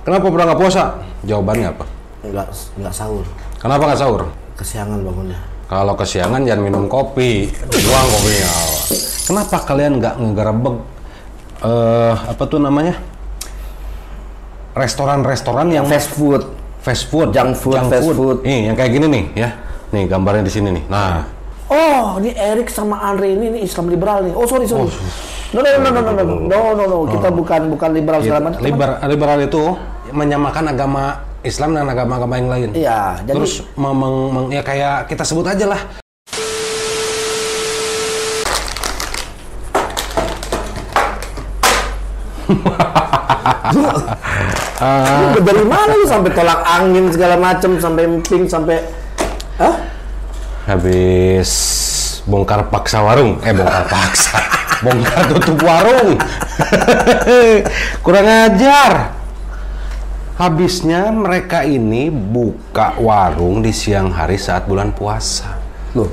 Kenapa pernah nggak puasa? Jawabannya apa? Nggak sahur. Kenapa nggak sahur? Kesiangan bangunnya. Kalau kesiangan jangan minum kopi, buang kopinya. Kenapa kalian nggak ngegerebek apa tuh namanya? Restoran-restoran yang Fast food, junk food. Nih, yang kayak gini nih, ya. Nih gambarnya di sini nih. Nah. Oh, ini Erik sama Andre ini Islam liberal nih. Oh, sorry. No. Kita bukan liberal segala macam. Liberal itu menyamakan agama Islam dan agama-agama yang lain. Iya, jadi terus ya kayak kita sebut aja lah. Dari mana lu sampai tolak angin segala macam, sampai emping, sampai habis bongkar paksa warung, bongkar tutup warung. Kurang ajar. Habisnya mereka ini buka warung di siang hari saat bulan puasa. Loh,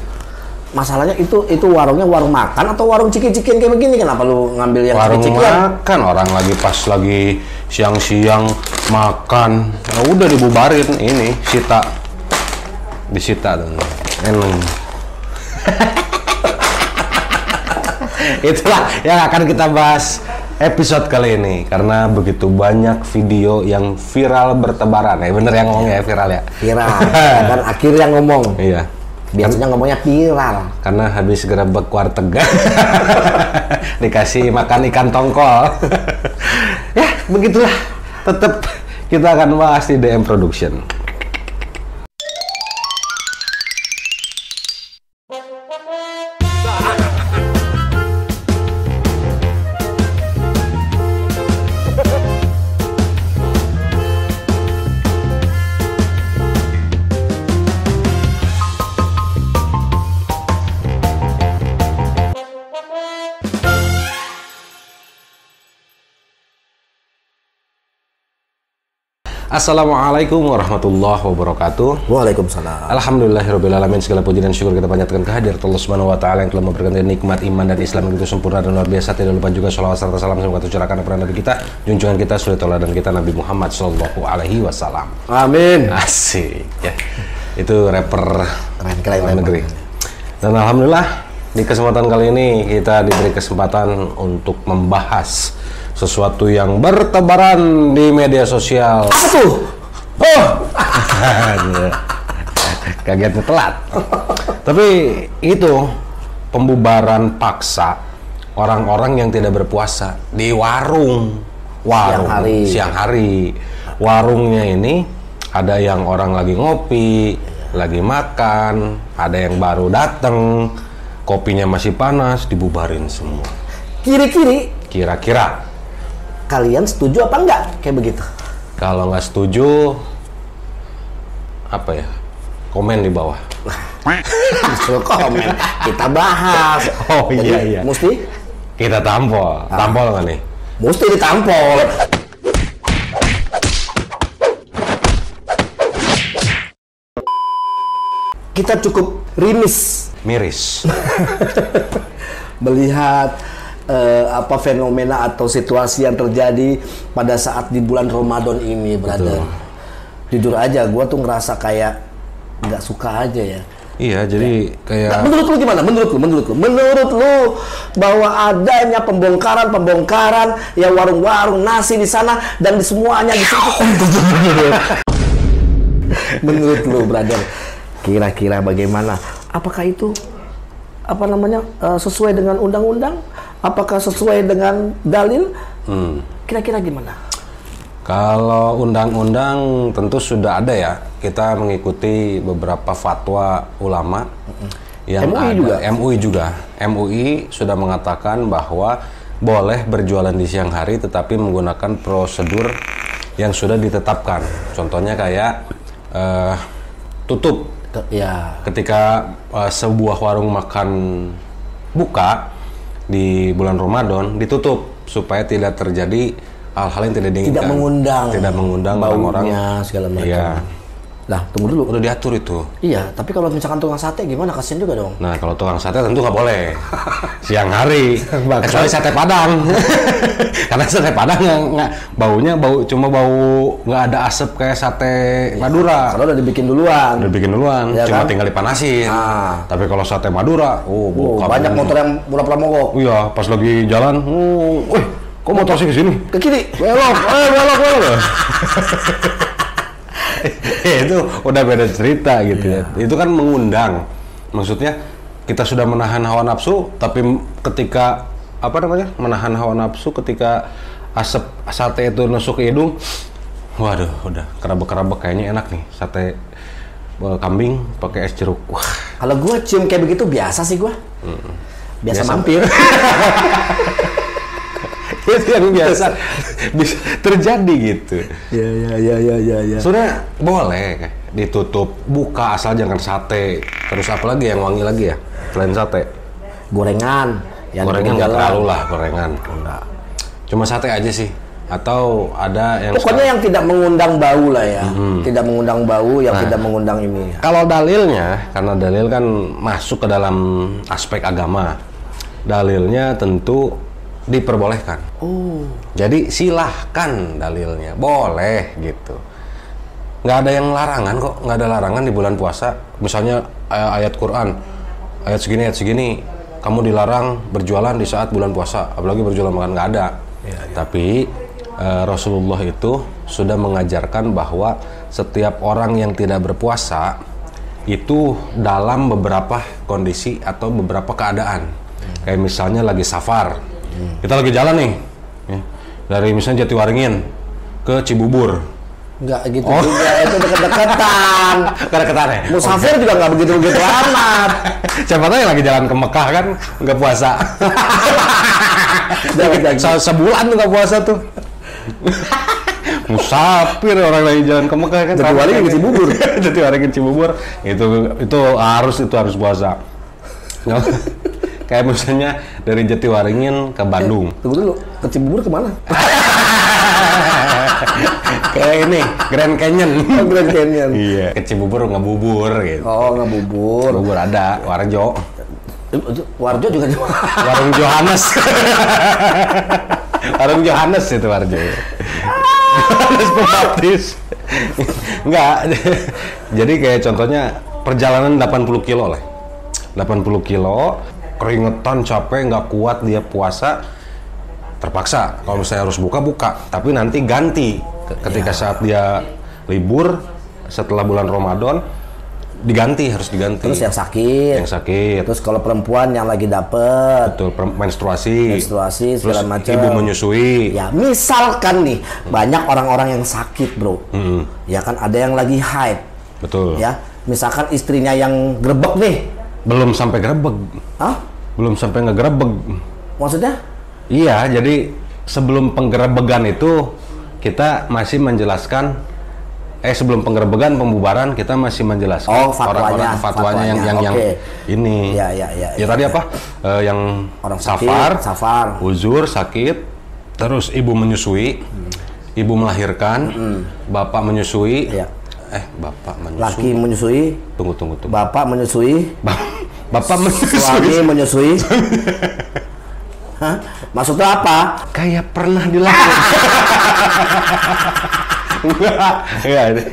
masalahnya itu warungnya warung makan atau warung ciki-cikian kayak begini? Kenapa lu ngambil yang ciki-cikian? Warung makan, orang lagi pas lagi siang-siang makan. Nah, udah dibubarin, ini disita dan itulah yang akan kita bahas episode kali ini, karena begitu banyak video yang viral bertebaran. Bener yang ngomongnya ya, viral ya? Viral, dan akhirnya ngomong. Iya. Biasanya ngomongnya viral. Karena habis gerebek warteg dikasih makan ikan tongkol. Ya, begitulah. Tetap kita akan bahas di DM Production. Assalamualaikum warahmatullahi wabarakatuh. Waalaikumsalam. Alhamdulillahirrabbilalamin. Segala puji dan syukur kita panjatkan kehadirat Allah Subhanahu wa Ta'ala yang telah memberikan nikmat iman dan Islam yang begitu sempurna dan luar biasa. Tidak lupa juga sholawat serta salam semoga tercurahkan kepada Nabi kita, junjungan kita, suri tauladan kita, Nabi Muhammad Sallallahu Alaihi Wasallam. Amin. Asik ya. Itu rapper keren negeri. Dan alhamdulillah di kesempatan kali ini kita diberi kesempatan untuk membahas sesuatu yang bertebaran di media sosial. Apa tuh? Kagetnya telat. Tapi itu pembubaran paksa orang-orang yang tidak berpuasa di warung siang hari. Warungnya ini ada yang orang lagi ngopi, lagi makan, ada yang baru datang, kopinya masih panas, dibubarin semua. Kira-kira kalian setuju apa enggak kayak begitu? Kalau nggak setuju, apa ya? Komen di bawah. Justru komen, kita bahas. Oh iya. Mesti kita tampol. Tampol nggak nih? Mesti ditampol. Kita cukup miris melihat fenomena atau situasi yang terjadi pada saat di bulan Ramadan ini, brother. Jujur aja, gue tuh ngerasa kayak nggak suka aja ya. Iya, jadi kayak. Nah, menurut lu gimana? Menurut lu bahwa adanya pembongkaran ya warung-warung nasi di sana dan di semuanya di situ. Menurut lu, brother, kira-kira bagaimana? Apakah itu sesuai dengan undang-undang? Apakah sesuai dengan dalil? Kira-kira gimana? Kalau undang-undang tentu sudah ada ya. Kita mengikuti beberapa fatwa ulama yang MUI juga. MUI sudah mengatakan bahwa boleh berjualan di siang hari tetapi menggunakan prosedur yang sudah ditetapkan. Contohnya kayak tutup. Ya. Ketika sebuah warung makan buka di bulan Ramadan ditutup supaya tidak terjadi hal-hal yang tidak diinginkan. Tidak mengundang orang-orang segala macam. Iya. Lah, tunggu dulu. Udah diatur itu. Iya, tapi kalau misalkan tukang sate gimana? Kasian juga dong. Nah, kalau tukang sate tentu nggak boleh siang hari. Kecuali sate Padang. Karena sate Padang nggak baunya cuma bau nggak ada asap kayak sate Madura. Kalau udah dibikin duluan. Ya, cuma kan? Tinggal dipanasin. Tapi kalau sate Madura, banyak motor yang pura-pura mogok. Iya, pas lagi jalan, kok motor sih ke sini? Ke kiri. Belok. Itu udah beda cerita gitu ya. Itu kan mengundang. Maksudnya kita sudah menahan hawa nafsu, tapi ketika menahan hawa nafsu ketika asap sate itu nusuk ke hidung, waduh, udah kerabek-kerabek kayaknya enak nih sate kambing pakai es jeruk. Wah. Kalau gua cium kayak begitu biasa sih gua. Biasa mampir. Itu yang biasa bisa terjadi gitu. Ya. Sebenarnya boleh ditutup, buka asal jangan sate. Terus apa lagi yang wangi lagi ya selain sate? Gorengan. Gorengan nggak terlalu lah, gorengan. Enggak. Cuma sate aja sih. Atau ada yang pokoknya yang tidak mengundang bau lah ya. Tidak mengundang bau, yang tidak mengundang ini. Kalau dalilnya, karena dalil kan masuk ke dalam aspek agama. Dalilnya tentu diperbolehkan. Jadi silahkan dalilnya, boleh gitu. Nggak ada yang larangan kok, nggak ada larangan di bulan puasa. Misalnya ayat Quran, ayat segini, kamu dilarang berjualan di saat bulan puasa, apalagi berjualan makan, nggak ada. Tapi Rasulullah itu sudah mengajarkan bahwa setiap orang yang tidak berpuasa itu dalam beberapa kondisi atau beberapa keadaan. Kayak misalnya lagi safar. Kita lagi jalan nih, ya, dari misalnya Jatiwaringin ke Cibubur. Enggak gitu juga, itu deket-deketan. Kedekatan ya? Musafir juga nggak begitu-begitu amat. Siapa tahu yang lagi jalan ke Mekah kan nggak puasa. Sebulan tuh nggak puasa tuh. Musafir orang lagi jalan ke Mekah kan. Jatiwaringin ke Cibubur. Jatiwaringin Cibubur itu harus puasa. Kayak misalnya dari Jatiwaringin ke Bandung. Tunggu dulu, ke Cibubur kemana? Kayak ini, Grand Canyon. Oh, Grand Canyon. Iya. Ke Cibubur ngebubur gitu. Oh, ngebubur. Bubur ada, Warjo. Warjo juga di Warung Johannes. Warung Johannes itu Warjo. Johannes Pembaptis. Enggak. Jadi kayak contohnya perjalanan 80 kilo lah. 80 kilo, keringetan, capek, nggak kuat dia puasa, terpaksa. Kalau misalnya harus buka, tapi nanti ganti. Ketika saat dia libur, setelah bulan Ramadan, harus diganti. Terus yang sakit. Terus kalau perempuan yang lagi dapet. Betul, menstruasi segala macam. Ibu menyusui. Ya, misalkan nih, banyak orang-orang yang sakit, bro. Ya kan, ada yang lagi haid. Betul. Ya, misalkan istrinya yang grebek nih. Belum sampai grebeg. Hah? Belum sampai ngegerebeg. Maksudnya? Iya, jadi sebelum penggerebegan itu kita masih menjelaskan sebelum penggerebegan pembubaran kita masih menjelaskan fatwanya yang ini. Ya tadi apa? Yang orang safar, uzur, sakit, terus ibu menyusui, ibu melahirkan, bapak menyusui. Bapak menyusui. Laki menyusui. Tunggu. Bapak menyusui. Bapak menyusui. Suami menyusui. Hah? Maksudnya apa? Kayak pernah dilakukan. Enggak,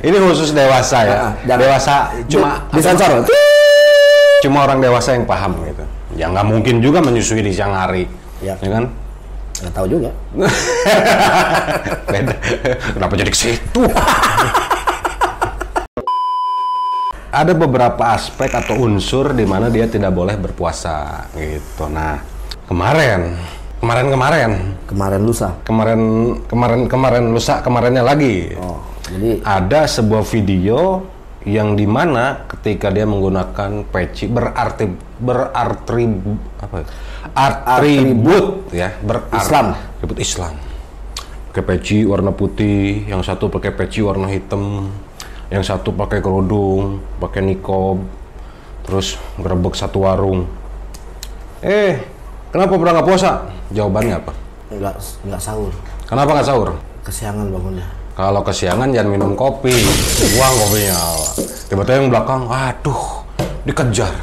ini khusus dewasa ya. Dewasa cuma disensor. Cuma orang dewasa yang paham gitu. Ya nggak mungkin juga menyusui di siang hari. Ya kan? Nggak tahu juga. Beda. Kenapa jadi ke situ? Ada beberapa aspek atau unsur di mana dia tidak boleh berpuasa gitu. Nah, kemarin lusa kemarinnya lagi. Jadi ada sebuah video yang di mana ketika dia menggunakan peci atribut ya, atribut Islam. Pakai peci warna putih, yang satu pakai peci warna hitam. Yang satu pakai kerudung, pakai nikob, terus gerebek satu warung. Kenapa pernah nggak puasa? Jawabannya apa? Nggak sahur. Kenapa nggak sahur? Kesiangan bangunnya. Kalau kesiangan jangan minum kopi, buang kopinya. Tiba-tiba yang belakang, aduh, dikejar.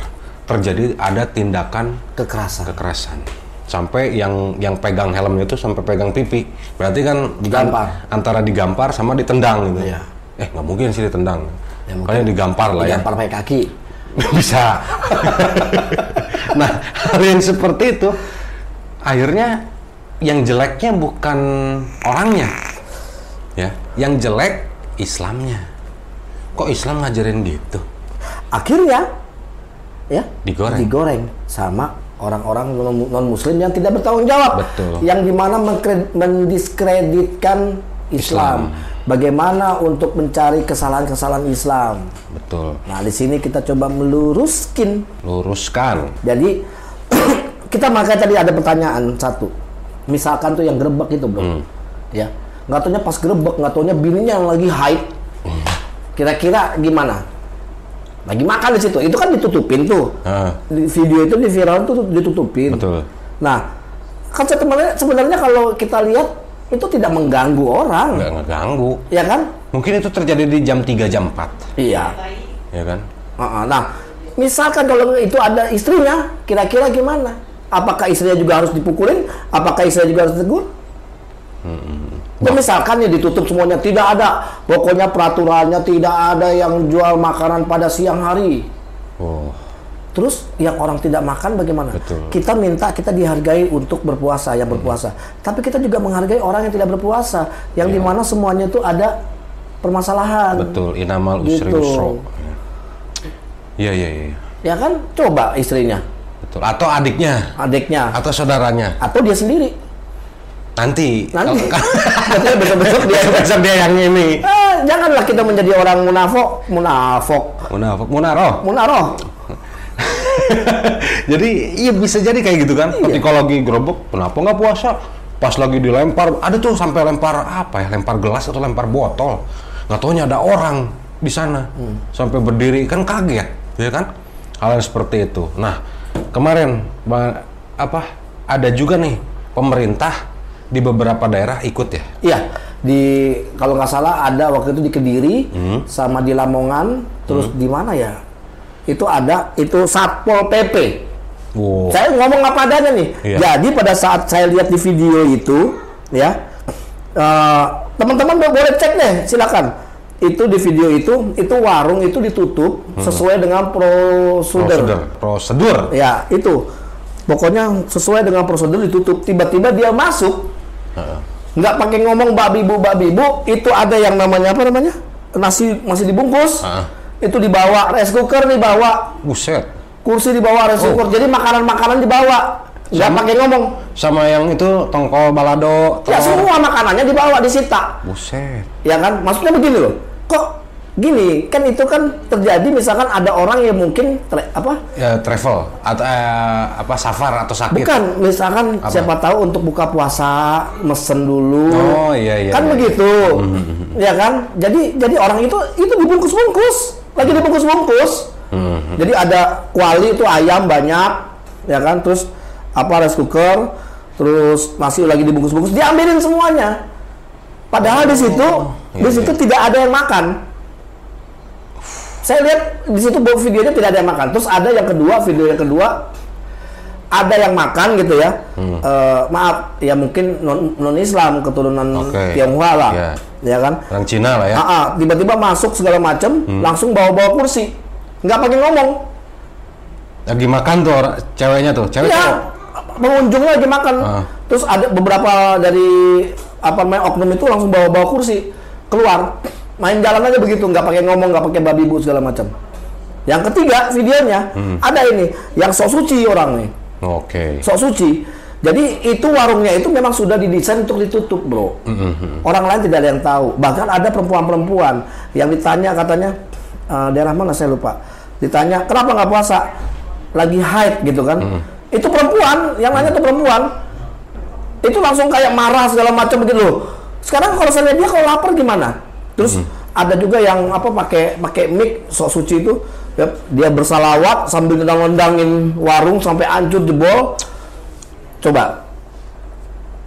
Terjadi ada tindakan kekerasan. Sampai yang pegang helmnya itu sampai pegang pipi. Berarti kan digampar. Antara digampar sama ditendang gitu. Iya. Nggak mungkin sih ditendang. Kayaknya digampar lah ya. Digampar pakai kaki. Bisa. Nah, hal yang seperti itu akhirnya yang jeleknya bukan orangnya. Ya, yang jelek Islamnya. Kok Islam ngajarin gitu? Akhirnya ya digoreng sama orang-orang non muslim yang tidak bertanggung jawab. Betul. Yang dimana mendiskreditkan Islam. Bagaimana untuk mencari kesalahan-kesalahan Islam. Betul. Nah, di sini kita coba luruskan. Jadi kita makanya tadi ada pertanyaan satu. Misalkan tuh yang gerebek itu, Bro. Ya. Nggak taunya pas gerebek, nggak taunya bininya yang lagi haid. Kira-kira gimana? Lagi makan di situ. Itu kan ditutupin tuh. Video itu di viral tuh ditutupin. Betul. Nah, kan sebenarnya kalau kita lihat itu tidak mengganggu orang. Nggak ngeganggu. Ya kan? Mungkin itu terjadi di jam 3, jam 4. Iya. Ya kan? Nah, misalkan kalau itu ada istrinya, kira-kira gimana? Apakah istrinya juga harus dipukulin? Apakah istrinya juga harus ditegur? Dan misalkan ya ditutup semuanya, tidak ada, pokoknya peraturannya tidak ada yang jual makanan pada siang hari. Terus yang orang tidak makan bagaimana? Betul. Kita minta kita dihargai untuk berpuasa, yang berpuasa. Tapi kita juga menghargai orang yang tidak berpuasa, yang dimana semuanya itu ada permasalahan. Betul, inamal usri yusra. Iya. Ya kan? Coba istrinya. Betul. Atau adiknya. Atau saudaranya. Atau dia sendiri. Nanti. Besok dia yang ini. Janganlah kita menjadi orang munaroh. Jadi iya bisa jadi kayak gitu kan. Ketika lagi gerobak, kenapa nggak puasa? Pas lagi dilempar, ada tuh sampai lempar lempar gelas atau lempar botol. Nggak taunya ada orang di sana. Sampai berdiri, kan kaget, ya kan? Hal yang seperti itu. Nah, kemarin ada juga nih pemerintah di beberapa daerah ikut ya? Iya, kalau nggak salah ada waktu itu di Kediri, sama di Lamongan, terus di mana ya? Itu Satpol PP. Saya ngomong apa adanya nih. Iya. Jadi pada saat saya lihat di video itu, ya, teman-teman boleh cek deh, silakan. Itu di video itu warung itu ditutup sesuai dengan prosedur. Ya, itu. Pokoknya sesuai dengan prosedur ditutup. Tiba-tiba dia masuk, nggak pakai ngomong babi bu, itu ada yang namanya nasi masih dibungkus, itu dibawa, rice cooker dibawa, buset, kursi dibawa, rice cooker, jadi makanan dibawa, nggak pakai ngomong. Sama yang itu tongkol balado, ya semua makanannya dibawa, disita. Buset. Ya kan, maksudnya begini loh, kok gini, kan itu kan terjadi misalkan ada orang yang mungkin travel atau safar atau sakit. Bukan, misalkan siapa tahu untuk buka puasa mesen dulu. Iya. Kan begitu. Ya kan? Jadi orang itu dibungkus-bungkus. Lagi dibungkus-bungkus. Jadi ada kuali itu ayam banyak, ya kan? Terus rice cooker, terus nasi lagi dibungkus-bungkus, diambilin semuanya. Padahal di situ tidak ada yang makan. Saya lihat di situ videonya tidak ada yang makan. Terus ada video yang kedua ada yang makan gitu ya. Maaf, ya mungkin non Islam, keturunan Tionghoa lah, ya kan? Orang Cina lah ya. Tiba-tiba masuk segala macam, langsung bawa kursi, nggak pakai ngomong. Lagi makan tuh ceweknya tuh, ya, pengunjungnya lagi makan. Terus ada beberapa dari oknum itu langsung bawa kursi keluar. Main jalan aja begitu, nggak pakai ngomong, nggak pakai babi bu segala macam. Yang ketiga videonya ada ini, yang sok suci orang nih. Sok suci. Jadi itu warungnya itu memang sudah didesain untuk ditutup, bro. Orang lain tidak ada yang tahu. Bahkan ada perempuan-perempuan yang ditanya katanya daerah mana saya lupa. Ditanya kenapa nggak puasa? Lagi haid gitu kan? Itu perempuan, yang nanya tuh perempuan. Itu langsung kayak marah segala macam gitu loh. Sekarang kalau saya lihat dia kalau lapar gimana? Terus ada juga yang pakai mic sok suci itu, dia bersalawat sambil nendang-nendangin warung sampai hancur jebol. Coba,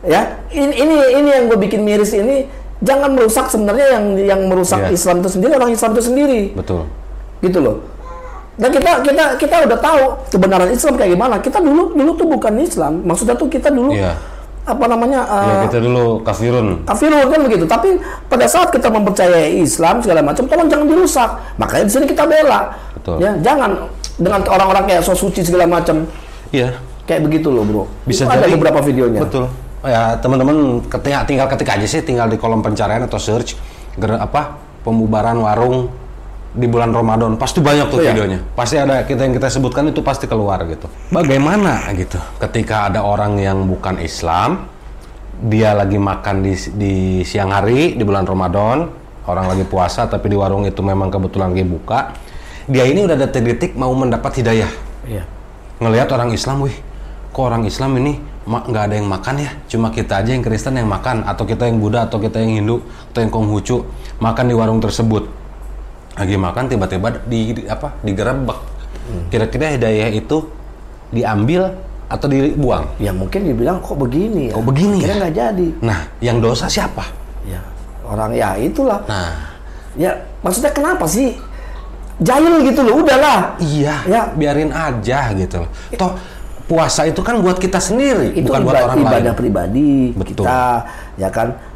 ya ini yang gue bikin miris ini jangan merusak sebenarnya yang merusak Islam itu sendiri, orang Islam itu sendiri. Betul. Gitu loh. Dan kita udah tahu kebenaran Islam kayak gimana. Kita dulu tuh bukan Islam. Maksudnya tuh kita dulu apa namanya? Kita dulu kafirun kan begitu. Tapi pada saat kita mempercayai Islam segala macam, tolong jangan dirusak. Makanya di sini kita bela. Betul. Ya, jangan dengan orang-orang kayak so suci segala macam. Iya. Kayak begitu loh, bro. Bisa ada jadi beberapa videonya. Betul. Ya, teman-teman tinggal ketik aja sih, tinggal di kolom pencarian atau search pembubaran warung di bulan Ramadan, pasti banyak tuh videonya. Pasti ada yang kita sebutkan itu pasti keluar gitu. Bagaimana gitu ketika ada orang yang bukan Islam, dia lagi makan di siang hari di bulan Ramadan, orang lagi puasa tapi di warung itu memang kebetulan lagi buka. Dia ini udah detik-detik mau mendapat hidayah. Iya. Ngelihat orang Islam, wih, kok orang Islam ini nggak ada yang makan ya? Cuma kita aja yang Kristen yang makan, atau kita yang Buddha, atau kita yang Hindu, atau yang Konghucu makan di warung tersebut. Lagi makan tiba-tiba digerebek. Kira-kira hidayah itu diambil atau dibuang? Ya mungkin dibilang kok begini ya. Oh begini. Kira nggak jadi. Nah, yang dosa siapa? Ya orang ya itulah. Nah, ya maksudnya kenapa sih? Jahil gitu loh, udahlah. Iya. Ya biarin aja gitu loh. Toh puasa itu kan buat kita sendiri, itu bukan buat orang lain. Ibadah pribadi. Betul. Kita ya kan.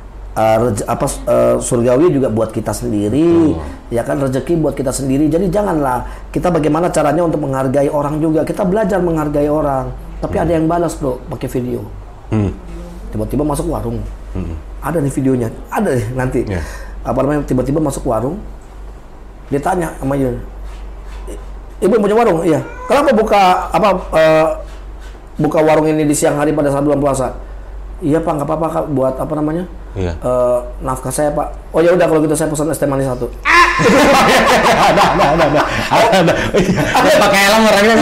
Surgawi juga buat kita sendiri, ya kan, rezeki buat kita sendiri. Jadi janganlah kita bagaimana caranya untuk menghargai orang juga. Kita belajar menghargai orang. Tapi ada yang balas bro, pakai video. Tiba-tiba masuk warung. Ada nih videonya, ada deh nanti. Apa namanya? Tiba-tiba masuk warung, dia tanya sama Yun, ibu punya warung? Iya. Kenapa buka warung ini di siang hari pada saat bulan puasa? Iya pak, nggak apa-apa kak, buat apa namanya? Iya. Nafkah saya pak. Oh ya udah kalau gitu saya pesan es teh manis 1. Ada. Pakai helm orangnya.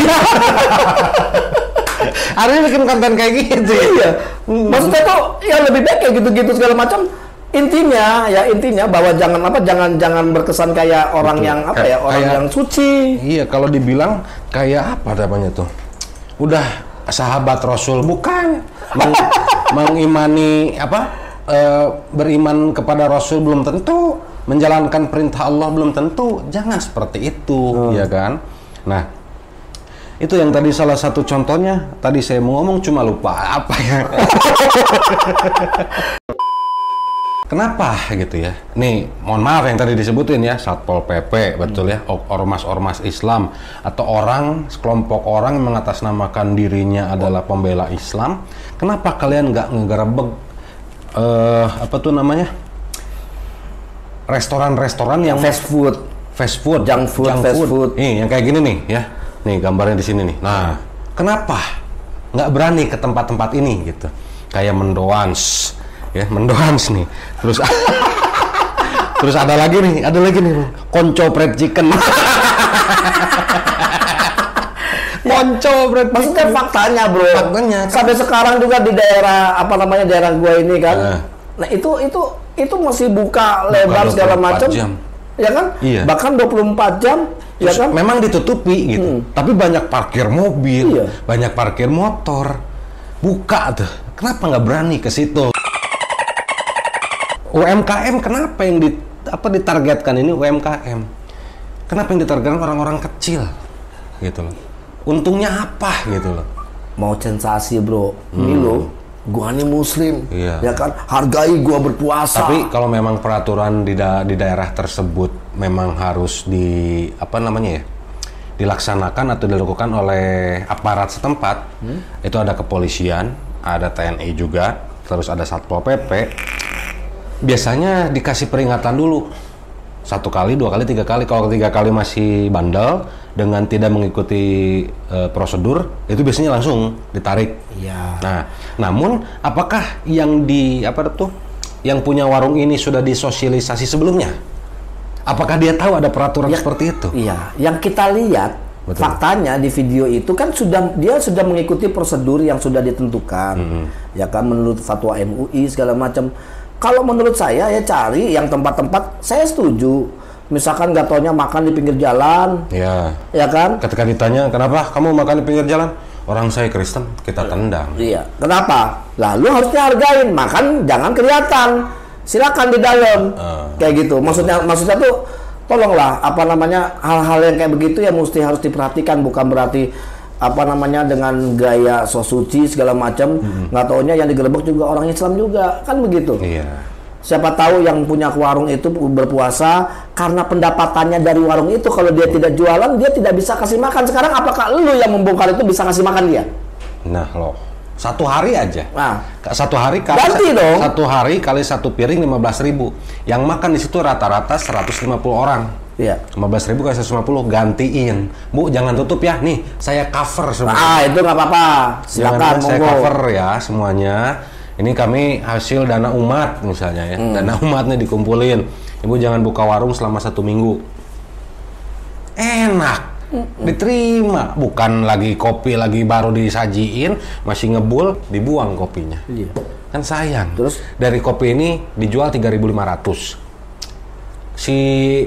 Harusnya bikin konten kayak gitu. Iya. Maksudnya tuh ya lebih baik kayak gitu-gitu segala macam. Intinya bahwa jangan berkesan kayak orang yang yang suci. Iya, kalau dibilang kayak apa namanya tuh? Udah sahabat Rasul bukan mengimani beriman kepada Rasul belum tentu, menjalankan perintah Allah belum tentu. Jangan seperti itu, ya kan? Nah, itu yang tadi salah satu contohnya. Tadi saya mau ngomong cuma lupa apa ya. Kenapa gitu ya? Nih, mohon maaf yang tadi disebutin ya, Satpol PP, betul ya, ormas-ormas Islam atau sekelompok orang yang mengatasnamakan dirinya adalah pembela Islam. Kenapa kalian nggak ngegerebek restoran-restoran yang fast food, junk food. Nih, yang kayak gini nih ya. Nih gambarnya di sini nih. Nah, kenapa nggak berani ke tempat-tempat ini gitu? Kayak Mendoans. Ya, Mendoans nih. Terus ada lagi nih, Konco Fried Chicken. Konco Fried Chicken. Maksudnya faktanya, bro. Sampai sekarang juga di daerah daerah gua ini kan. Nah, itu masih buka lebar segala macam. Ya kan? Iya. Bahkan 24 jam. Ya kan? Memang ditutupi gitu. Tapi banyak parkir mobil, banyak parkir motor. Buka tuh. Kenapa nggak berani ke situ? UMKM kenapa yang ditargetkan ini UMKM? Kenapa yang ditargetkan orang-orang kecil gitu loh? Untungnya apa gitu loh? Mau sensasi bro, ini loh, gua nih muslim, ya kan, hargai gua berpuasa. Tapi kalau memang peraturan di daerah tersebut memang harus dilaksanakan atau dilakukan oleh aparat setempat, itu ada kepolisian, ada TNI juga, terus ada Satpol PP. Biasanya dikasih peringatan dulu 1 kali, 2 kali, 3 kali. Kalau 3 kali masih bandel dengan tidak mengikuti prosedur, itu biasanya langsung ditarik. Iya. Nah, namun apakah yang yang punya warung ini sudah disosialisasi sebelumnya? Apakah dia tahu ada peraturan seperti itu? Iya. Yang kita lihat, faktanya di video itu kan dia sudah mengikuti prosedur yang sudah ditentukan. Ya kan, menurut fatwa MUI segala macam. Kalau menurut saya ya cari yang tempat-tempat, saya setuju. Misalkan nggak taunya makan di pinggir jalan, ya kan? Ketika ditanya kenapa kamu makan di pinggir jalan, orang saya Kristen, kita tendang. Iya. Kenapa? Lalu harusnya hargain, makan jangan kelihatan, silakan di dalam. Kayak gitu. Maksudnya tuh tolonglah hal-hal yang kayak begitu ya mesti harus diperhatikan, bukan berarti dengan gaya so suci segala macam, nggak taunya yang digerebek juga orang Islam juga, kan begitu. Iya. Siapa tahu yang punya warung itu berpuasa karena pendapatannya dari warung itu, kalau dia tidak jualan dia tidak bisa kasih makan. Sekarang apakah lu yang membongkar itu bisa kasih makan dia? Nah loh, satu hari aja. Nah, satu hari kali satu piring 15.000. Yang makan di situ rata-rata 150 orang. Iya. 15.000 kali 150 gantiin. Bu, jangan tutup ya. Nih, saya cover semua. Itu nggak apa-apa. Silakan, saya cover ya semuanya. Ini kami hasil dana umat misalnya ya. Dana umatnya dikumpulin. Ibu jangan buka warung selama 1 minggu. Enak. Diterima. Bukan lagi kopi lagi baru disajiin, masih ngebul, dibuang kopinya. Iya. Kan sayang. Terus dari kopi ini dijual 3.500. Si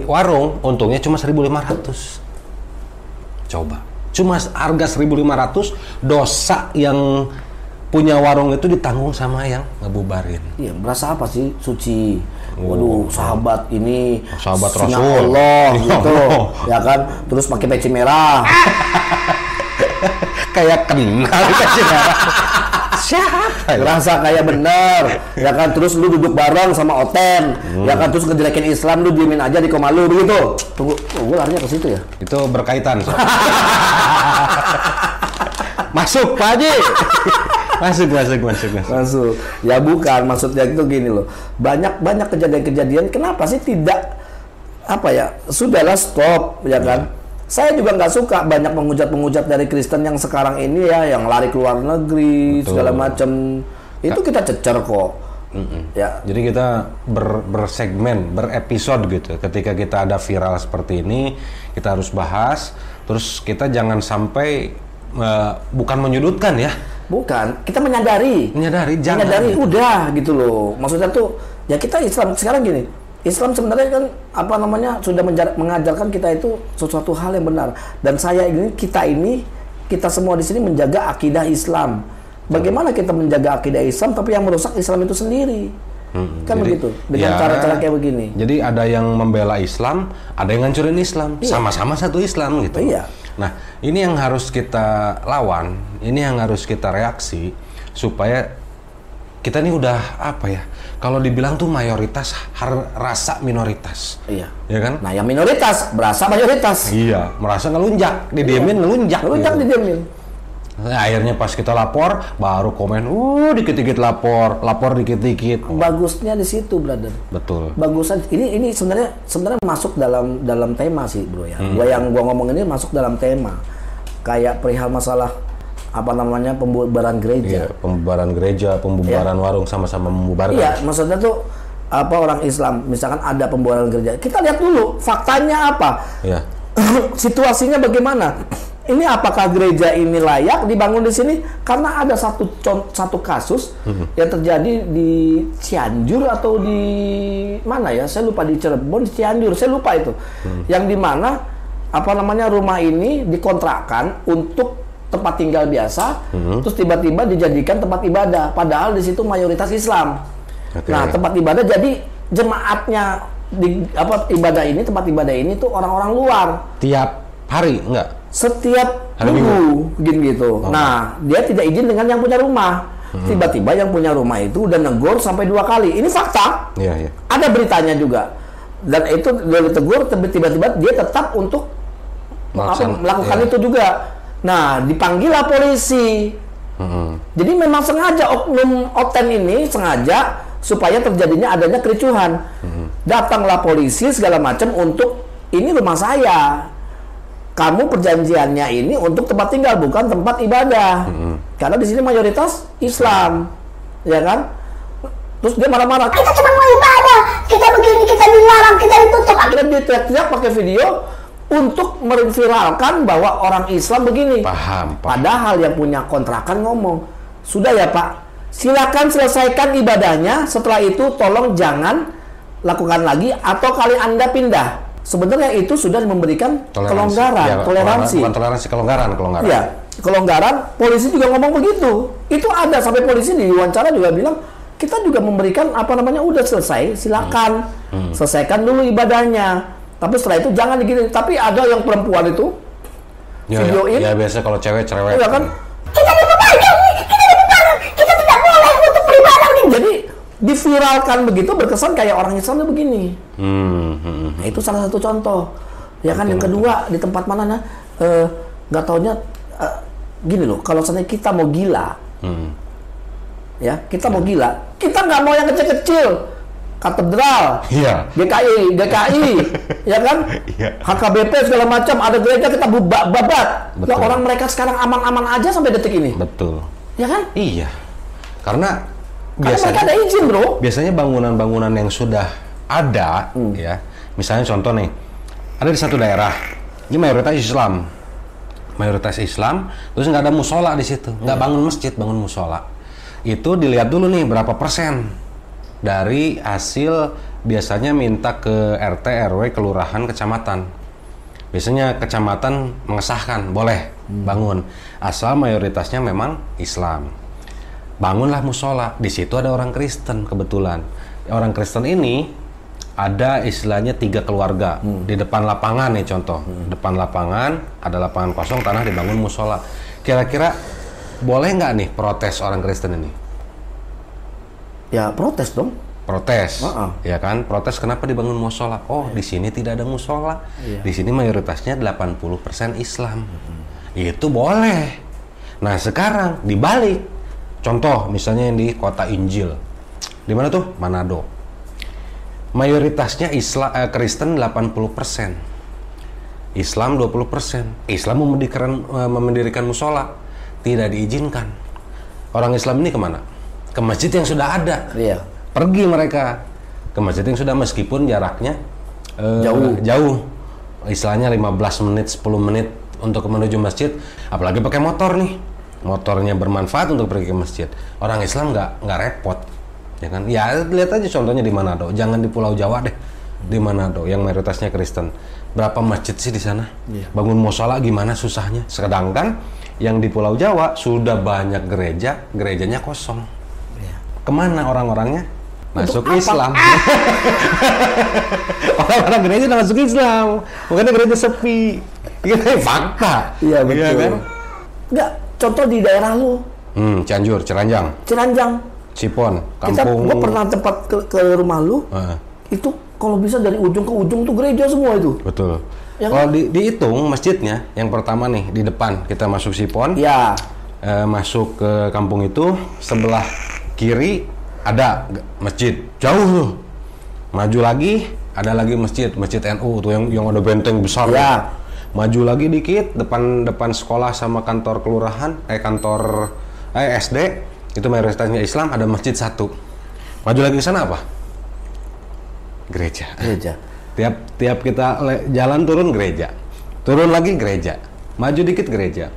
warung untungnya cuma 1.500. Coba. Cuma harga 1.500, dosa yang punya warung itu ditanggung sama yang ngebubarin. Iya, merasa apa sih suci? Waduh, sahabat ini sahabat Rasul Allah gitu. Ya kan? Terus pakai peci merah. Kayak kenal peci merah. Siapa? Ngerasa kayak bener. Ya kan? Terus lu duduk bareng sama Oten. Ya kan? Terus ngejelekin Islam, lu diemin aja di koma lu begitu. Tunggu, gue larinya ke situ ya. Itu berkaitan. Masuk, Pak Haji. Masuk. Ya bukan, maksudnya itu gini loh. Banyak kejadian-kejadian. Kenapa sih tidak sudahlah stop, ya kan? Saya juga nggak suka banyak penghujat dari Kristen yang sekarang ini ya, yang lari ke luar negeri. Betul. Segala macam. Itu kita cecer kok. Ya. Jadi kita bersegmen, berepisode gitu. Ketika kita ada viral seperti ini, kita harus bahas. Terus kita jangan sampai bukan menyudutkan ya. Bukan, kita menyadari, udah gitu loh. Maksudnya tuh, ya kita Islam sekarang gini. Islam sebenarnya kan sudah mengajarkan kita itu sesuatu hal yang benar. Dan kita semua di sini menjaga akidah Islam. Bagaimana kita menjaga akidah Islam, tapi yang merusak Islam itu sendiri. Kan jadi, begitu, dengan cara-cara kayak begini. Jadi ada yang membela Islam, ada yang ngancurin Islam. Iya. Sama-sama satu Islam gitu. Iya. Nah, ini yang harus kita lawan, ini yang harus kita reaksi supaya kita ini udah kalau dibilang tuh mayoritas rasa minoritas. Iya. Ya kan? Nah, yang minoritas berasa mayoritas. Iya, merasa ngelunjak, didiemin ngelunjak didiemin. Nah, akhirnya pas kita lapor baru komen, dikit-dikit lapor dikit-dikit. Bagusnya di situ, brother. Betul. Bagusnya ini sebenarnya masuk dalam tema sih, bro ya. Gua ngomong ini masuk dalam tema. Kayak perihal masalah pembubaran gereja. Iya, pembubaran gereja, pembubaran warung, sama-sama membubarkan. Iya, maksudnya tuh orang Islam misalkan ada pembubaran gereja. Kita lihat dulu faktanya apa. Iya. Situasinya bagaimana? Ini apakah gereja ini layak dibangun di sini? Karena ada satu kasus yang terjadi di Cianjur atau di mana ya? Saya lupa, di Cirebon, di Cianjur, saya lupa itu. Yang di mana rumah ini dikontrakkan untuk tempat tinggal biasa, terus tiba-tiba dijadikan tempat ibadah. Padahal di situ mayoritas Islam. Okay. Nah, tempat ibadah jadi jemaatnya tempat ibadah ini tuh orang-orang luar. Tiap hari enggak? Setiap minggu gitu. Nah, dia tidak izin dengan yang punya rumah. Tiba-tiba yang punya rumah itu udah negur sampai 2 kali. Ini fakta. Iya. Ada beritanya juga. Dan itu udah ditegur, tiba-tiba dia tetap untuk melakukan itu juga. Nah, dipanggillah polisi. Jadi memang sengaja oknum Oten ini sengaja supaya terjadinya adanya kericuhan. Datanglah polisi segala macam untuk ini rumah saya. Kamu perjanjiannya ini untuk tempat tinggal, bukan tempat ibadah. Karena di sini mayoritas Islam, ya kan? Terus dia marah-marah. Kita cuma mau ibadah, kita begini, kita dilarang, kita ditutup. Akhirnya dia teriak-teriak pakai video untuk memviralkan bahwa orang Islam begini. Paham. Padahal yang punya kontrakan ngomong, sudah ya Pak, silakan selesaikan ibadahnya. Setelah itu tolong jangan lakukan lagi atau kali Anda pindah. Sebenarnya itu sudah memberikan kelonggaran, toleransi. Bukan toleransi, kelonggaran. Iya, kelonggaran. Polisi juga ngomong begitu. Itu ada, sampai polisi di wawancara juga bilang, kita juga memberikan udah selesai, silakan selesaikan dulu ibadahnya. Tapi setelah itu jangan digini. Tapi ada yang perempuan itu videoin. Ya biasa kalau cewek cerewet. Iya kan? Kita tidak boleh untuk beribadah. Jadi diviralkan begitu berkesan kayak orang Islam begini. Nah, itu salah satu contoh. Ya kan, yang kedua di tempat mana nggak taunya gini loh, kalau seandainya kita mau gila, ya kita mau gila, kita nggak mau yang kecil-kecil. Katedral, GKI, ya kan, HKBP segala macam, ada gereja kita babat. Ya orang mereka sekarang aman-aman aja sampai detik ini. Betul. Ya kan? Iya. Karena mereka ada izin, bro. Biasanya bangunan-bangunan yang sudah ada, ya, misalnya contoh nih, ada di satu daerah, ini mayoritas Islam, terus nggak ada musola di situ, nggak bangun masjid, bangun musola. Itu dilihat dulu nih berapa persen. Dari hasil biasanya minta ke RT, RW, kelurahan, kecamatan. Biasanya kecamatan mengesahkan, boleh bangun. Asal mayoritasnya memang Islam. Bangunlah musola. Di situ ada orang Kristen kebetulan. Orang Kristen ini ada istilahnya 3 keluarga. Di depan lapangan nih contoh. Depan lapangan, ada lapangan kosong, tanah dibangun musola. Kira-kira boleh nggak nih protes orang Kristen ini? Ya protes dong. Protes, ya kan? Protes kenapa dibangun musola? Oh, di sini tidak ada musola. Di sini mayoritasnya 80% Islam. Itu boleh. Nah, sekarang dibalik. Contoh, misalnya yang di kota Injil. Di mana tuh? Manado. Mayoritasnya Kristen 80%. Islam 20%. Islam mendirikan musola. Tidak diizinkan. Orang Islam ini kemana? Ke masjid yang sudah ada. Iya. Pergi mereka ke masjid yang sudah, meskipun jaraknya jauh. Istilahnya 15 menit, 10 menit untuk menuju masjid. Apalagi pakai motor nih. Motornya bermanfaat untuk pergi ke masjid. Orang Islam nggak repot. Ya kan? Ya lihat aja contohnya di Manado. Jangan di Pulau Jawa deh. Di Manado yang mayoritasnya Kristen. Berapa masjid sih di sana? Iya. Bangun musola gimana susahnya? Sedangkan yang di Pulau Jawa sudah banyak gereja, gerejanya kosong. Kemana orang-orangnya? Masuk Islam. Orang-orang gereja udah masuk Islam. Makanya gereja sepi. Itu fakta. Iya betul. Iya, kan? Enggak, contoh di daerah lu. Cianjur, Ciranjang. Cipon, kampung. Gua pernah tempat ke rumah lu. Itu kalau bisa dari ujung ke ujung tuh gereja semua itu. Betul. Ya, kalau dihitung masjidnya, yang pertama nih di depan kita masuk Cipon. Iya. Masuk ke kampung itu, sebelah kiri ada masjid jauh tuh, maju lagi ada lagi masjid NU tuh yang ada benteng besar ya. Maju lagi dikit depan sekolah sama kantor kelurahan kantor SD itu mayoritasnya Islam, ada masjid satu. Maju lagi ke sana apa? Gereja. Tiap kita jalan turun gereja, turun lagi gereja, maju dikit gereja.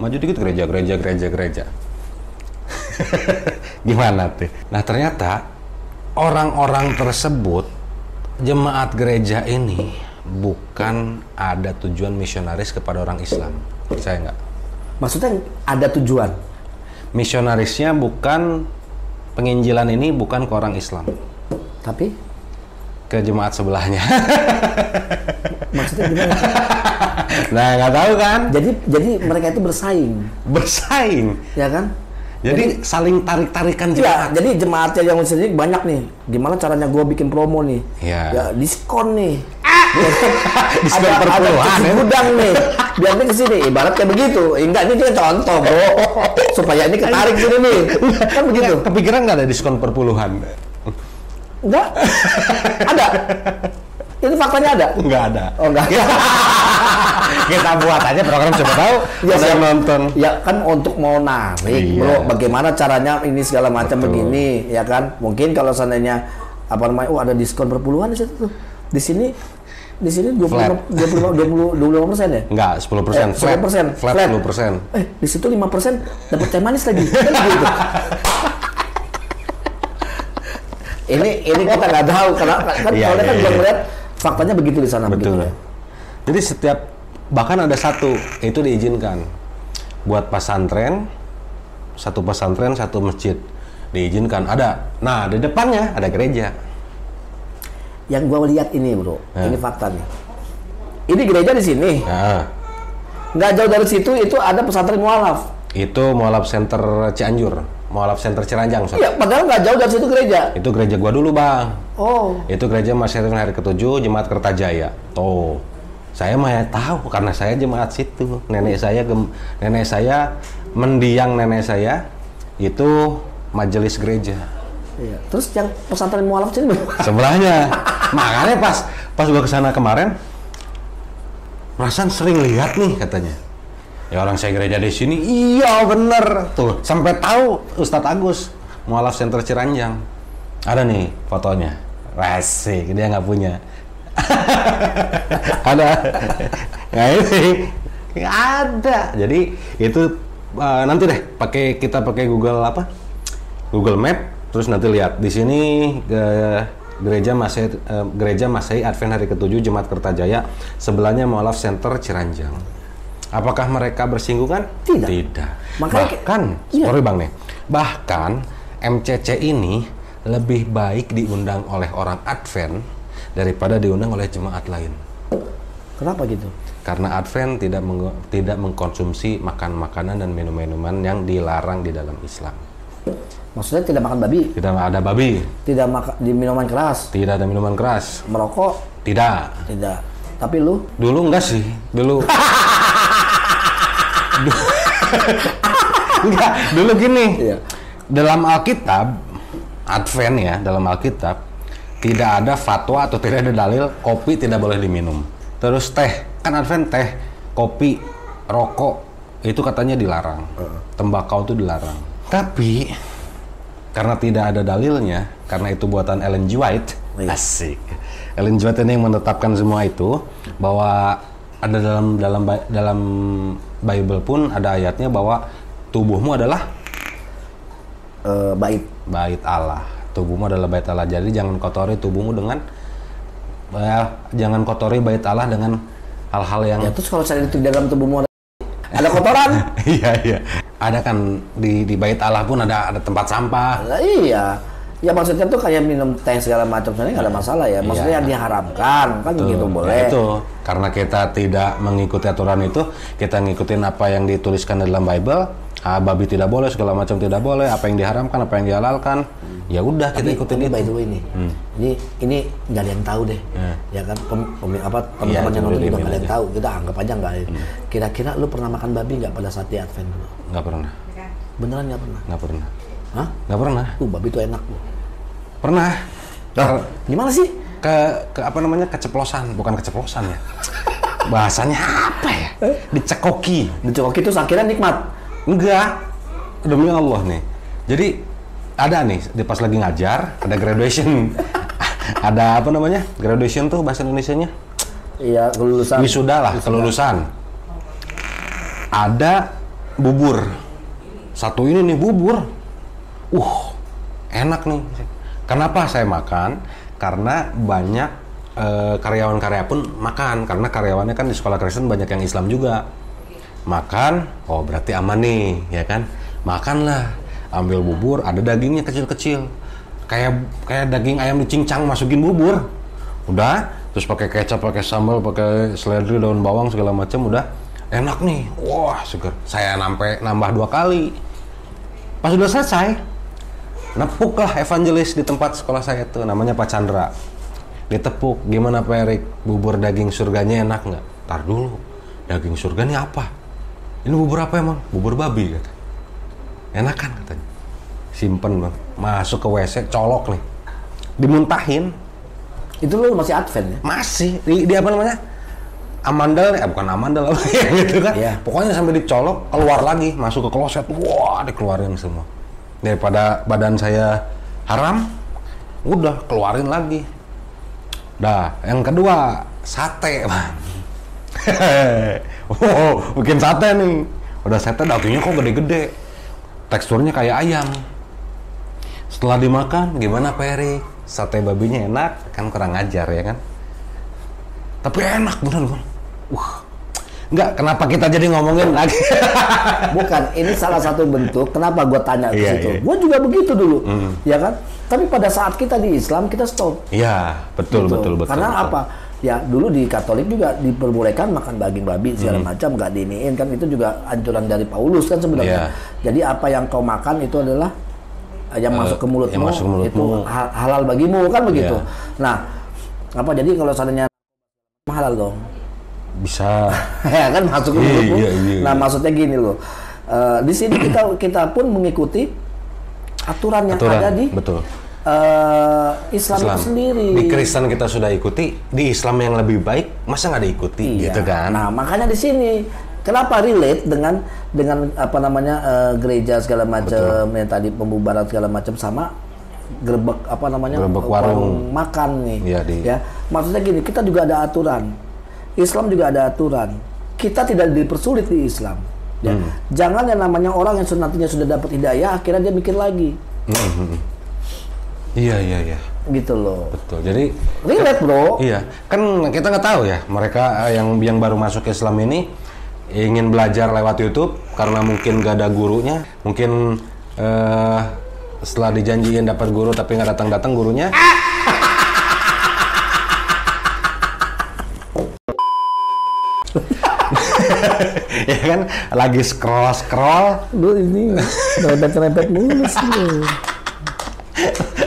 Gimana tuh? Nah, ternyata orang-orang tersebut, jemaat gereja ini bukan ada tujuan misionaris kepada orang Islam. Percaya nggak? Maksudnya ada tujuan? Misionarisnya bukan, penginjilan ini bukan ke orang Islam. Tapi? Ke jemaat sebelahnya. Maksudnya gimana? Nah, nggak tahu kan? Jadi mereka itu bersaing. Ya kan? Jadi saling tarik-tarikan jemaat. Iya, jadi jemaatnya yang sendiri banyak nih. Gimana caranya gue bikin promo nih? Ya diskon nih. Diskon perpuluhan. Ada gudang nih. Biar dia kesini. Ibarat kayak begitu. Enggak, ini dia contoh bro. Supaya ini ketarik sini nih. Kan begitu. Kepikiran nggak ada diskon perpuluhan? Enggak. Ada. Ini faktanya ada? Enggak ada. Oh enggak. Kita buat aja program, coba tahu ya, saya nonton. Ya kan untuk mau narik, bro. Bagaimana caranya ini segala macam begini, ya kan? Mungkin kalau seandainya ada diskon perpuluhan di situ tuh. Di sini 25% ya? Enggak, 10%. Flat 10%. Di situ 5% dapat teh manis lagi. Kan gitu. Ini kita nggak tahu karena kan kalau kan belum melihat faktanya begitu di sana. Betul. Begitu, ya. Jadi bahkan ada satu itu diizinkan buat pesantren, satu pesantren satu masjid. diizinkan ada. Nah, di depannya ada gereja. Yang gua lihat ini, Bro. Ini fakta nih. Ini gereja di sini. Nggak jauh dari situ itu ada pesantren mualaf. Itu mualaf center Cianjur, mualaf center Ciranjang. Iya, padahal nggak jauh dari situ gereja. Itu gereja gua dulu, Bang. Oh. Itu gereja Masjid Hari ke-7 Jemaat Kertajaya. Tuh. Saya mah ya tahu karena saya jemaat situ. Nenek saya mendiang nenek saya itu majelis gereja. Iya. Terus yang pesantren mualaf sini sebelahnya. Makanya pas gua kesana kemarin, perasaan sering lihat nih katanya. Ya orang saya gereja di sini, iya bener tuh. Sampai tahu Ustadz Agus mualaf center Ciranjang. Ada nih fotonya. Asik, dia nggak punya. Ada. Nah ini ada. Jadi itu nanti deh kita pakai Google Map, terus nanti lihat di sini gereja Masehi Advent Hari ke-7 Jemaat Kertajaya, sebelahnya mualaf center Ciranjang. Apakah mereka bersinggungan? Tidak. Bahkan MCC ini lebih baik diundang oleh orang Advent daripada diundang oleh jemaat lain. Kenapa gitu? Karena Advent tidak mengkonsumsi makanan dan minuman yang dilarang di dalam Islam. Maksudnya tidak makan babi? Tidak ada babi. Tidak makan di minuman keras? Tidak ada minuman keras. Merokok? Tidak. Tapi lu? Dulu enggak sih. Enggak, dulu gini. Iya. Dalam Alkitab Advent ya, dalam Alkitab tidak ada fatwa atau tidak ada dalil kopi tidak boleh diminum. Terus teh, kan Advent teh, kopi, rokok itu katanya dilarang. Tembakau itu dilarang. Tapi karena tidak ada dalilnya, karena itu buatan Ellen G. White. Asik. Ellen G. White ini yang menetapkan semua itu, bahwa ada dalam Bible pun ada ayatnya bahwa tubuhmu adalah bait Allah. Tubuhmu adalah bait Allah. Jadi jangan kotori tubuhmu dengan jangan kotori bait Allah dengan hal-hal yang. Ya terus kalau saya di dalam tubuhmu ada kotoran? Iya. Ada kan di bait Allah pun ada tempat sampah. Iya. Ya maksudnya tuh kayak minum teh segala macam sebenarnya nggak ada masalah ya. Maksudnya yang diharamkan kan gitu boleh. Itu karena kita tidak mengikuti aturan itu, kita ngikutin apa yang dituliskan dalam Bible. Babi tidak boleh, segala macam tidak boleh. Apa yang diharamkan, apa yang dihalalkan, ya udah kita ikutin itu. By the way nih, ini nggak ada yang tahu deh. Ya kan teman-teman yang nonton juga nggak ada yang tahu. Kita anggap aja nggak. Kira-kira lu pernah makan babi nggak pada saat di Advent dulu? Nggak pernah. Beneran nggak pernah? Nggak pernah. Hah? Nggak pernah. Babi tuh enak loh. Pernah. Gimana sih? Keceplosan, bukan keceplosan ya. Bahasanya apa ya? Dicekoki. Dicekoki itu akhirnya nikmat. Enggak. Demi Allah nih. Jadi ada nih, pas lagi ngajar, ada graduation. Ada graduation tuh bahasa Indonesianya? Iya, kelulusan. Wisuda lah, kelulusan. Ada bubur. Satu ini nih bubur. Enak nih. Kenapa saya makan? Karena banyak karyawan-karya pun makan. Karena karyawannya kan di sekolah Kristen banyak yang Islam juga. Makan, berarti aman nih, ya kan? Makanlah, ambil bubur, ada dagingnya kecil-kecil. Kayak daging ayam dicincang, masukin bubur. Udah, terus pakai kecap, pakai sambal, pakai seledri, daun bawang segala macam, udah enak nih. Wah, seger. Saya nambah 2 kali. Pas udah selesai, nepuklah evangelis di tempat sekolah saya tuh, namanya Pak Chandra. Ditepuk, gimana Pak Erik? Bubur daging surganya enak nggak? Tar dulu, daging surga ini apa? Ini bubur apa emang? Bubur babi kata. Enak kan katanya. Simpen bang, masuk ke WC, colok nih, dimuntahin. Itu lo masih Advent ya? Masih, di apa namanya? Amandel, bukan amandel apa gitu kan? Yeah. Pokoknya sampai dicolok, keluar lagi, masuk ke kloset, wah dikeluarin semua. Daripada badan saya haram, udah keluarin lagi. Dah, yang kedua sate bang. Bikin sate nih. Udah sate dagingnya kok gede-gede. Teksturnya kayak ayam. Setelah dimakan, gimana Pak Erik? Sate babinya enak, kan kurang ajar ya kan? Tapi enak bener bang. Enggak, kenapa kita jadi ngomongin lagi? Bukan, ini salah satu bentuk kenapa gue tanya ke situ. Iya. Gue juga begitu dulu, ya kan? Tapi pada saat kita di Islam kita stop. Iya, betul. Karena betul. apa? Ya dulu di Katolik juga diperbolehkan makan daging babi segala macam, nggak diiniin kan, itu juga anjuran dari Paulus kan sebenarnya. Jadi apa yang kau makan itu adalah yang masuk ke mulutmu, itu halal bagimu kan begitu. Nah, apa jadi kalau seandainya halal dong? Bisa. Ya kan masuk ke mulutmu. Nah, maksudnya gini loh. Di sini kita pun mengikuti aturan yang ada di Islam itu sendiri. Di Kristen kita sudah ikuti, di Islam yang lebih baik masa nggak diikuti gitu kan? Nah, makanya di sini kenapa relate dengan apa namanya gereja segala macam yang tadi pembubaran segala macam sama gerbek apa namanya warung makan nih. Ya, maksudnya gini, kita juga ada aturan. Islam juga ada aturan. Kita tidak dipersulit di Islam. Ya. Jangan yang namanya orang yang nantinya sudah dapat hidayah akhirnya dia mikir lagi. Iya. Gitu loh. Betul. Jadi relate, bro. Iya. Kan kita nggak tahu ya, mereka yang baru masuk Islam ini ingin belajar lewat YouTube karena mungkin nggak ada gurunya. Mungkin setelah dijanjiin dapat guru tapi nggak datang gurunya. Ya kan, lagi scroll. Lu ini rempet mulus lu.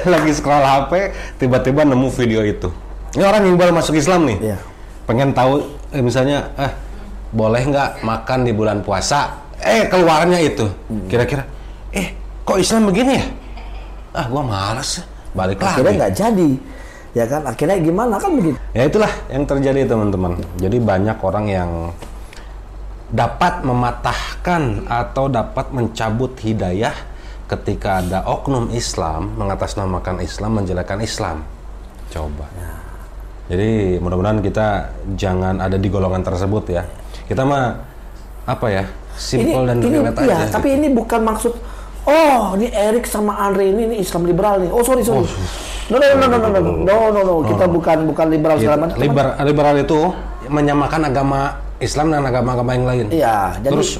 Lagi scroll HP, tiba-tiba nemu video itu. Ini orang yang baru masuk Islam nih. Pengen tahu misalnya boleh nggak makan di bulan puasa? Keluarnya itu. Kira-kira kok Islam begini ya? Gua malas balik lagi. Akhirnya nggak jadi. Ya kan, akhirnya gimana kan begitu. Ya itulah yang terjadi teman-teman. Jadi banyak orang yang dapat mematahkan atau dapat mencabut hidayah ketika ada oknum Islam mengatasnamakan Islam, menjelekkan Islam. Coba. Jadi mudah-mudahan kita jangan ada di golongan tersebut ya. Kita mah apa ya, simple dan relate aja. Tapi ini bukan maksud ini Erik sama Andre ini Islam liberal nih. Sorry. No. Kita bukan liberal segala macam. Liberal itu menyamakan agama Islam dan agama-agama yang lain. Iya. Terus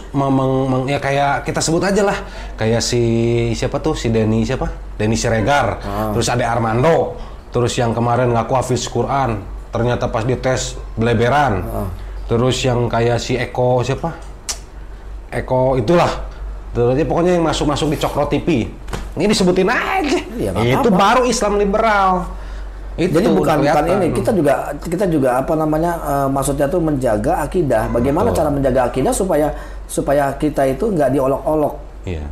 ya kayak kita sebut aja lah, kayak si Denny Siregar, terus ada Armando, terus yang kemarin ngaku hafiz Quran, ternyata pas dites beleberan, terus yang kayak si Eko itulah, terus pokoknya yang masuk di Cokro TV, ini disebutin aja, itu baru Islam liberal. Jadi bukan ini, kita juga apa namanya maksudnya tuh menjaga akidah. Bagaimana cara menjaga akidah supaya kita itu nggak diolok-olok.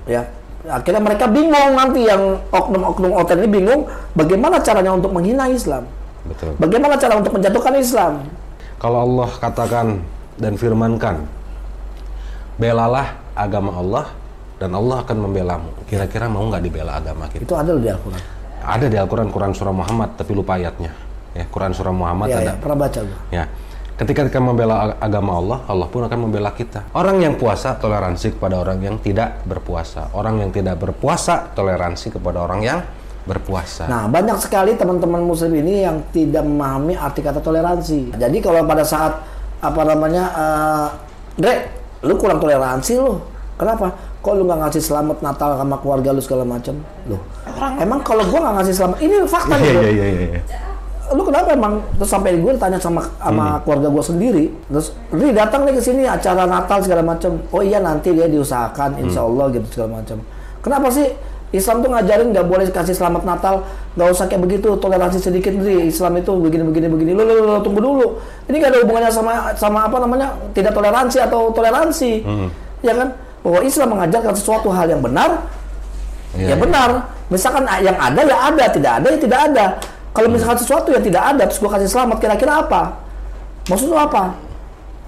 Ya. Akhirnya mereka bingung, nanti yang oknum-oknum hotel ini bingung bagaimana caranya untuk menghina Islam. Betul. Bagaimana cara untuk menjatuhkan Islam. Kalau Allah katakan dan firmankan, belalah agama Allah dan Allah akan membelamu. Kira-kira mau nggak dibela agama kita? Itu ada di Al-Quran. Ada di Al-Quran, Quran surah Muhammad, tapi lupa ayatnya. Ya, Quran surah Muhammad ada. Pernah baca gua. Ya. Ketika kita membela agama Allah, Allah pun akan membela kita. Orang yang puasa toleransi kepada orang yang tidak berpuasa. Orang yang tidak berpuasa toleransi kepada orang yang berpuasa. Nah, banyak sekali teman-teman muslim ini yang tidak memahami arti kata toleransi. Jadi kalau pada saat apa namanya Dre, lu kurang toleransi lu. Kenapa? Kok lu nggak ngasih selamat Natal sama keluarga lu segala macam? Loh, emang kalau gua nggak ngasih selamat, ini fakta nih. Iya. Lu kenapa emang? Terus sampai gue tanya sama keluarga gue sendiri. Terus, Ri datang nih ke sini acara Natal segala macam. Oh iya nanti dia diusahakan, insya Allah gitu segala macam. Kenapa sih Islam tuh ngajarin nggak boleh kasih selamat Natal, nggak usah kayak begitu, toleransi sedikit Ri. Islam itu begini. Lu tunggu dulu. Ini nggak ada hubungannya sama apa namanya tidak toleransi atau toleransi, ya kan? Bahwa Islam mengajarkan sesuatu hal yang benar, benar. Misalkan yang ada ya ada, tidak ada ya tidak ada. Kalau misalkan sesuatu yang tidak ada, terus gue kasih selamat, kira-kira apa? Maksud lu apa?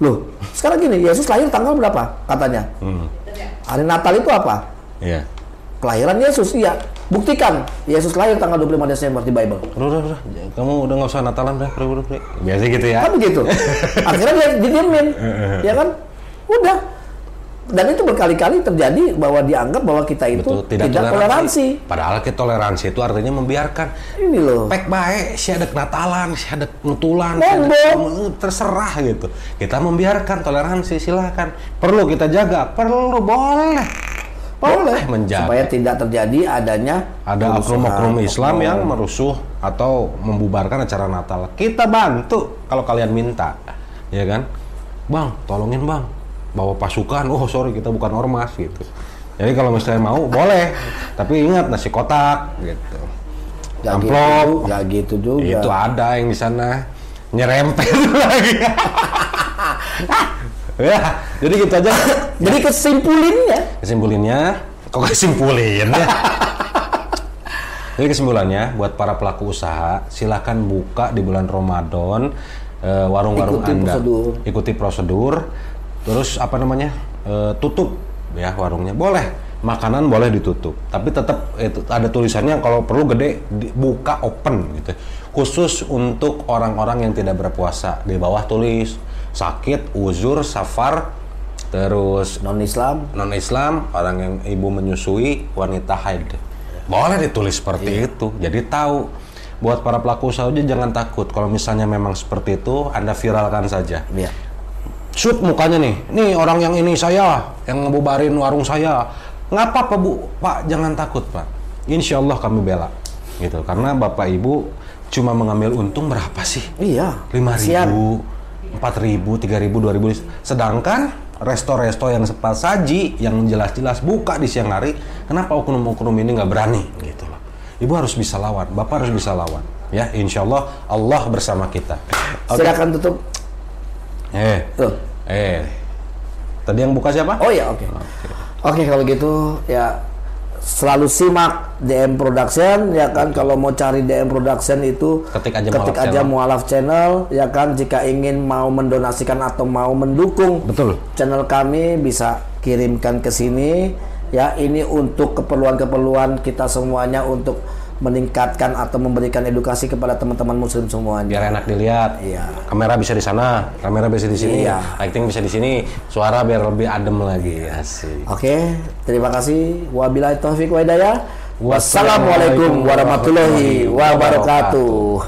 Loh, sekarang gini, Yesus lahir tanggal berapa katanya? Hari Natal itu apa? Iya. Kelahiran Yesus, iya. Buktikan, Yesus lahir tanggal 25 Desember di Bible. Udah. Kamu udah nggak usah Natalan, udah. Biasa gitu ya. Kan begitu. Akhirnya dia didiemin, ya kan? Udah. Dan itu berkali-kali terjadi bahwa dianggap bahwa kita itu betul, tidak toleransi. Padahal kita toleransi itu artinya membiarkan. Ini loh. Pek baik, si ada Natalan, si ada nutulan, terserah gitu. Kita membiarkan toleransi, silakan. Perlu kita jaga, perlu boleh menjaga. Supaya tidak terjadi ada oknum-oknum Islam yang merusuh atau membubarkan acara Natal. Kita bantu kalau kalian minta, ya kan? Bang, tolongin bang. Bawa pasukan, sorry kita bukan ormas gitu. Jadi kalau misalnya mau boleh, tapi ingat nasi kotak gitu. Amplop, nggak gitu juga. Itu ada yang di sana nyerempet lagi. Ya, jadi gitu aja. Jadi kesimpulannya, kok kesimpulin ya? Jadi kesimpulannya buat para pelaku usaha, silakan buka di bulan Ramadan warung-warung Anda. Ikuti prosedur. Terus tutup ya warungnya, boleh, makanan boleh ditutup, tapi tetap ada tulisannya kalau perlu gede buka open gitu, khusus untuk orang-orang yang tidak berpuasa. Di bawah tulis sakit, uzur, safar, terus non Islam, orang yang ibu menyusui, wanita haid, boleh ditulis seperti itu. Jadi tahu. Buat para pelaku usaha aja jangan takut kalau misalnya memang seperti itu, Anda viralkan saja. Shoot mukanya nih orang yang ini saya, yang ngebubarin warung saya. Nggak apa-apa Bu, Pak, jangan takut Pak. Insya Allah kami bela, gitu. Karena Bapak Ibu cuma mengambil untung berapa sih? Iya. 5.000, 4.000, 3.000, 2.000. Sedangkan resto-resto yang sempat saji, yang jelas-jelas buka di siang hari, kenapa oknum-oknum ini nggak berani, gitu loh. Ibu harus bisa lawan, Bapak harus bisa lawan. Ya, insya Allah Allah bersama kita. Silakan tutup. Tadi yang buka siapa? Oh ya, oke. Oke, kalau gitu ya selalu simak DM Production ya kan. Kalau mau cari DM Production itu ketik aja Mualaf Channel ya kan. Jika ingin mau mendonasikan atau mau mendukung channel kami bisa kirimkan ke sini ya. Ini untuk keperluan kita semuanya, untuk meningkatkan atau memberikan edukasi kepada teman-teman muslim semuanya. Biar enak dilihat. Iya. Kamera bisa di sana, kamera bisa di sini, lighting bisa di sini, suara biar lebih adem lagi. Asik. Oke, terima kasih. Wabillahi taufiq wa hidayah. Wassalamualaikum warahmatullahi wabarakatuh.